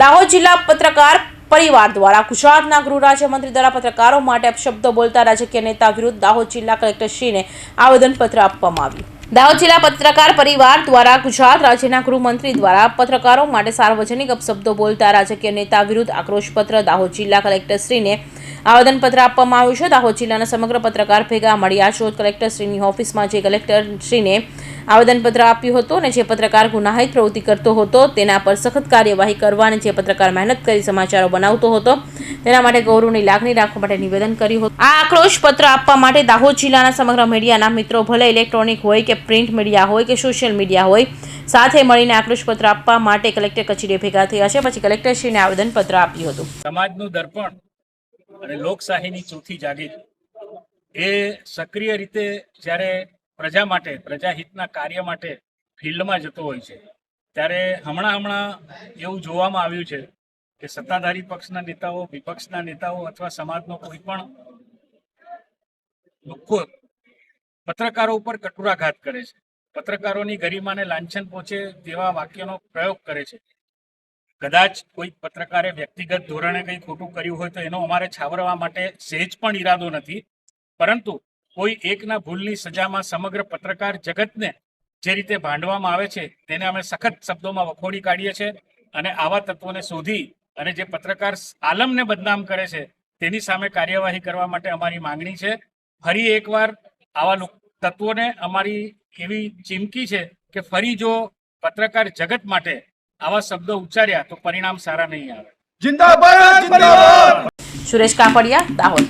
દાહોદ જિલ્લા પત્રકાર પરિવાર દ્વારા ગુજરાતના ગૃહ રાજ્યમંત્રી દ્વારા પત્રકારો માટે અપશબ્દો બોલતા રાજકીય નેતા વિરુદ્ધ દાહોદ જિલ્લા કલેક્ટરશ્રીને આવેદનપત્ર આપવામાં આવ્યું। દાહોદ જિલ્લા પત્રકાર પરિવાર દ્વારા ગુજરાત રાજ્યના ગૃહમંત્રી દ્વારા પત્રકારો માટે સાર્વજનિક અપશબ્દો બોલતા રાજકીય નેતા વિરુદ્ધ આક્રોશપત્ર દાહોદ જિલ્લા કલેક્ટરશ્રીને આવેદનપત્ર આપવામાં આવ્યું છે। દાહોદ જિલ્લાના સમગ્ર પત્રકાર ભેગા મળી આજરોજ કલેક્ટરશ્રીની ઓફિસમાં જે કલેક્ટરશ્રીને આવેદનપત્ર આપ્યું હતું અને જે પત્રકાર ગુનાહિત પ્રવૃત્તિ કરતો હતો તેના પર સખત કાર્યવાહી કરવા અને જે પત્રકાર મહેનત કરી સમાચારો બનાવતો હતો તેના માટે ગૌરવની લાગણી રાખવા માટે નિવેદન કર્યું હતું। આ આક્રોશ પત્ર આપવા માટે દાહોદ જિલ્લાના સમગ્ર મીડિયાના મિત્રો ભલે ઇલેક્ટ્રોનિક હોય કે પ્રિન્ટ મીડિયા હોય કે સોશિયલ મીડિયા હોય સાથે મળીને આક્રોશ પત્ર આપવા માટે કલેક્ટર કચેરીએ ભેગા થયા છે। પછી કલેક્ટરશ્રીને આવેદનપત્ર આપ્યું હતું। સમાજનું દર્પણ અને લોકશાહીની ચોથી જાગીર એ સક્રિય રીતે જ્યારે પ્રજા માટે પ્રજાહિતના કાર્ય માટે ફિલ્ડમાં જતો હોય છે ત્યારે હમણાં એવું જોવામાં આવ્યું છે કે સત્તાધારી પક્ષના નેતાઓ વિપક્ષના નેતાઓ અથવા સમાજનો કોઈ પણ લોકો પત્રકારો ઉપર કટુરાઘાત કરે છે, પત્રકારોની ગરિમાને લાંછન પહોંચે તેવા વાક્યનો પ્રયોગ કરે છે। કદાચ કોઈ પત્રકારે વ્યક્તિગત ધોરણે કંઈ ખોટું કર્યું હોય તો એનો અમારે છાવરવા માટે સહેજ પણ ઈરાદો નથી, પરંતુ કોઈ એકના ભૂલની સજામાં સમગ્ર પત્રકાર જગતને જે રીતે ભાંડવામાં આવે છે તેને અમે સખત શબ્દોમાં વખોડી કાઢીએ છીએ અને આવા તત્વોને શોધી અને જે પત્રકાર આલમને બદનામ કરે છે તેની સામે કાર્યવાહી કરવા માટે અમારી માંગણી છે। ફરી એકવાર આવા તત્વોને અમારી એવી ચીમકી છે કે ફરી જો પત્રકાર જગત માટે આવા શબ્દો ઉચ્ચાર્યા તો પરિણામ સારા નહીં આવે। जिंदाबाद जिंदाबाद। સુરેશ કાપડિયા, દાહોદ।